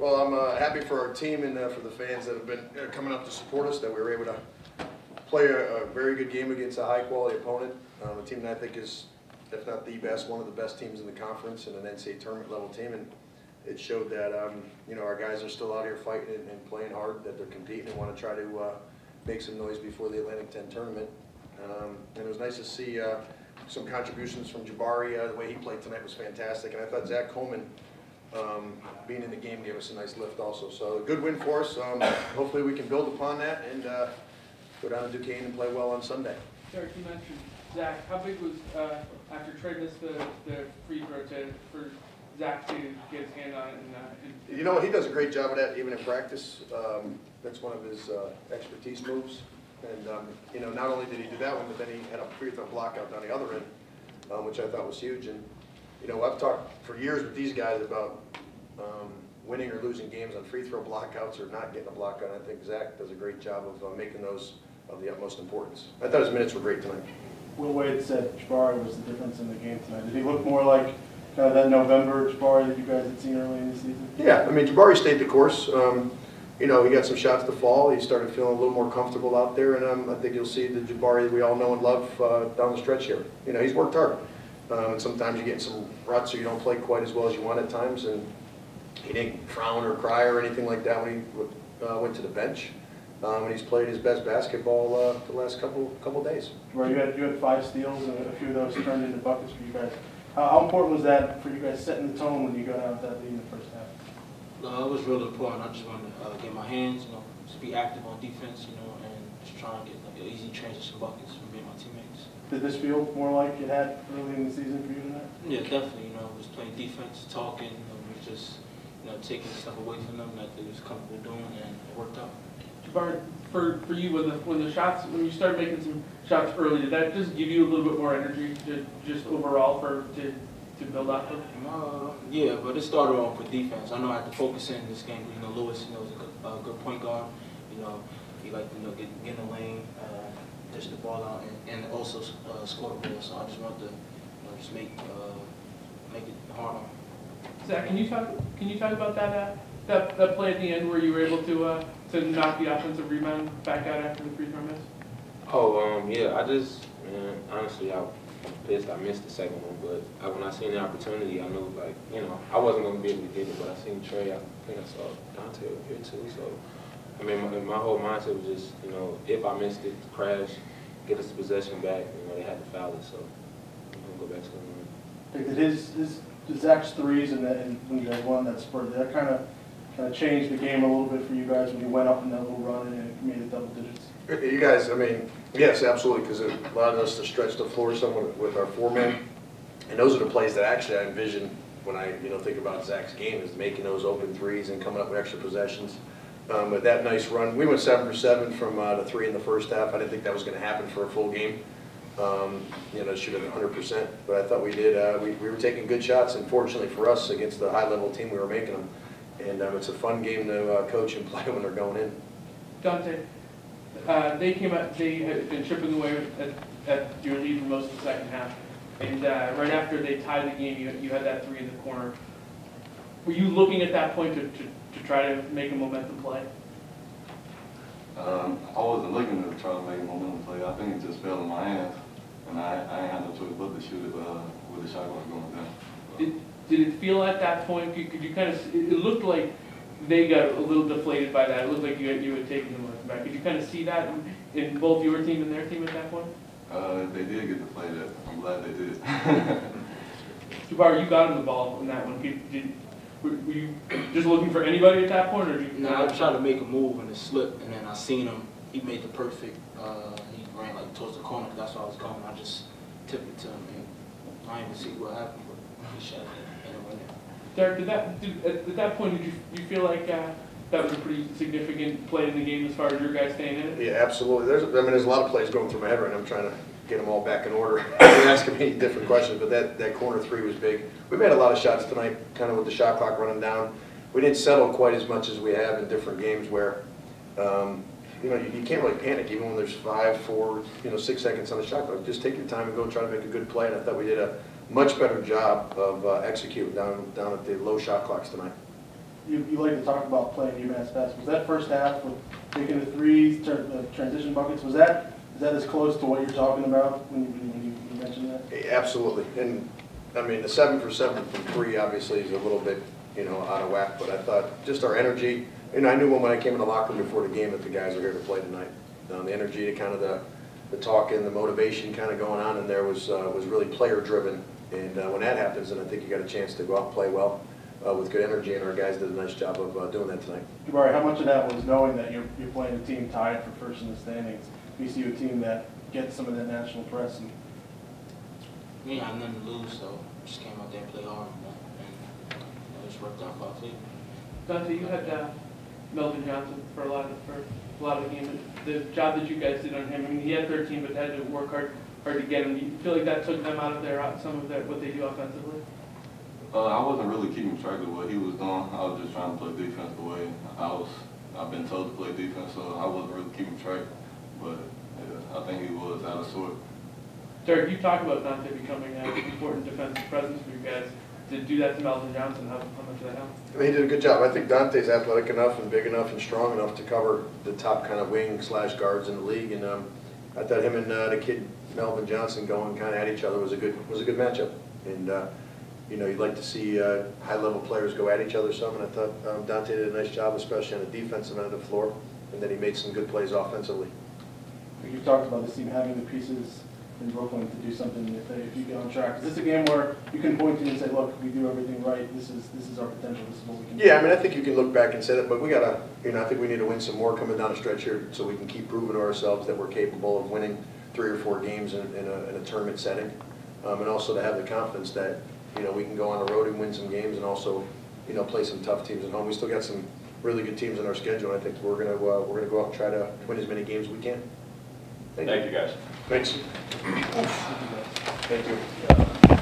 Well, I'm happy for our team and for the fans that have been coming up to support us, that we were able to play a very good game against a high-quality opponent. A team that I think is, if not the best, one of the best teams in the conference and an NCAA tournament level team. And it showed that our guys are still out here fighting and playing hard, that they're competing and want to try to make some noise before the Atlantic 10 tournament. And it was nice to see some contributions from Jabari. The way he played tonight was fantastic, and I thought Zach Coleman being in the game gave us a nice lift also. So a good win for us. Hopefully we can build upon that and go down to Duquesne and play well on Sunday. Derek, you mentioned Zach. How big was, after Trey missed the free throw, for Zach to get his hand on it? You know what, he does a great job of that even in practice. That's one of his expertise moves. And not only did he do that one, but then he had a free throw block out down the other end, which I thought was huge. And I've talked for years with these guys about winning or losing games on free throw blockouts or not getting a block out. I think Zach does a great job of making those of the utmost importance. I thought his minutes were great tonight. Will Wade said Jabari was the difference in the game tonight. Did he look more like kind of that November Jabari that you guys had seen early in the season? Yeah, I mean, Jabari stayed the course. He got some shots to fall. He started feeling a little more comfortable out there, and I think you'll see the Jabari that we all know and love down the stretch here. He's worked hard. And sometimes you get in some ruts or you don't play quite as well as you want at times, and he didn't frown or cry or anything like that when he went to the bench. And he's played his best basketball the last couple days. Well, you had 5 steals, and a few of those turned into buckets for you guys. How important was that for you guys setting the tone when you got out of that lead in the first half? It was really important. I just wanted to get my hands, just be active on defense, and just try and get easy transition buckets from me and my teammates. Did this feel more like it had early in the season for you tonight? Yeah, definitely. Was playing defense, talking, we was just taking stuff away from them that they was comfortable doing, and it worked out. Jabari, for you, when you started making some shots early, did that just give you a little bit more energy just overall to build off of? Yeah, but it started off with defense. I know I had to focus in this game. Lewis, is a good point guard. He liked to get in the lane, dish the ball out, and also score the ball. So I just wanted to just make it hard on him. Zach, can you talk about that play at the end where you were able to knock the offensive rebound back out after the free throw miss? Yeah, honestly, I was pissed I missed the second one, but when I seen the opportunity, I knew, I wasn't going to be able to get it, but I seen Trey, I think I saw Dante over here too, so, my whole mindset was just, if I missed it, crash, get us the possession back, they had to foul it, so I'm going to go back to the run. Did Zach's threes and when you guys won that spurt, did that kind of change the game a little bit for you guys when you went up in that little run and it made it double digits? You guys, yes, absolutely, because it allowed us to stretch the floor some with our 4 men, and those are the plays that actually I envision when I think about Zach's game, is making those open threes and coming up with extra possessions. With that nice run, we went 7 for 7 from the 3 in the first half. I didn't think that was going to happen for a full game. Shoot at 100%, but I thought we did. We were taking good shots, and fortunately for us, against the high-level team, we were making them. And it's a fun game to coach and play when they're going in. Dante, they had been chipping away at your lead for most of the second half, and right after they tied the game, you had that 3 in the corner. Were you looking at that point to try to make a momentum play? I wasn't looking to try to make a momentum play. I think it just fell in my hands, and I ain't had no choice but to shoot it with the shot clock going down. Did it feel at that point? Could you kind of? It looked like they got a little deflated by that. It looked like you had taken them back. Could you kind of see that in both your team and their team at that point? They did get deflated. I'm glad they did. Jabari, you got him the ball in that one. Were you just looking for anybody at that point, or did you? No, I tried to make a move and it slipped, and then I seen him. He made the perfect. He ran towards the corner. That's why I was going. I just tipped it to him, and I didn't even see what happened, but he shot it. Derek, at that point, did you feel like that was a pretty significant play in the game as far as your guys staying in it? Yeah, absolutely. There's a lot of plays going through my head right now. I'm trying to get them all back in order. You're asking me different questions, but that corner 3 was big. We made a lot of shots tonight, kind of with the shot clock running down. We didn't settle quite as much as we have in different games where, you can't really panic even when there's 5, 4, 6 seconds on the shot clock. Just take your time and go try to make a good play. And I thought we did a much better job of executing down at the low shot clocks tonight. you like to talk about playing UMass fast. Was that first half with taking the threes, the transition buckets, is that as close to what you're talking about when you mentioned that? Absolutely. And, I mean, the 7 for 7 from 3 obviously is a little bit, out of whack, but I thought just our energy, I knew when I came in the locker room before the game that the guys were here to play tonight. The energy, kind of the talking, the motivation kind of going on in there was really player-driven. And when that happens, then I think you got a chance to go out and play well with good energy, and our guys did a nice job of doing that tonight. Jabari, how much of that was knowing that you're playing a team tied for first in the standings? VCU, a team that gets some of that national press. And We had nothing to lose, so just came out there and played hard, and it just worked out for our team. Dante, you had Melvin Johnson for a lot of the game. The job that you guys did on him, I mean, he had 13, but had to work hard to get him. Do you feel like that took them out of some of what they do offensively? I wasn't really keeping track of what he was doing. I was just trying to play defense the way I've been told to play defense, so I wasn't really keeping track. But yeah, I think he was out of sort. Derek, you talked about Dante becoming an important defensive presence for you guys. To do that to Melvin Johnson, how much did that help? I mean, he did a good job. I think Dante's athletic enough and big enough and strong enough to cover the top kind of wing/guards in the league. And I thought him and the kid Melvin Johnson going kind of at each other was a good matchup. And you'd like to see high-level players go at each other some. And I thought Dante did a nice job, especially on the defensive end of the floor. And then he made some good plays offensively. you've talked about this team having the pieces in Brooklyn to do something if you get on track. Is this a game where you can point to and say, look, we do everything right, this is our potential, this is what we can do? Yeah, I mean, I think you can look back and say that, but we gotta, I think we need to win some more coming down the stretch here so we can keep proving to ourselves that we're capable of winning 3 or 4 games in a tournament setting. And also to have the confidence that, we can go on the road and win some games and also, play some tough teams at home. We still got some really good teams in our schedule, and I think we're gonna go out and try to win as many games as we can. Thank you, guys. Thanks. Thank you. Thank you.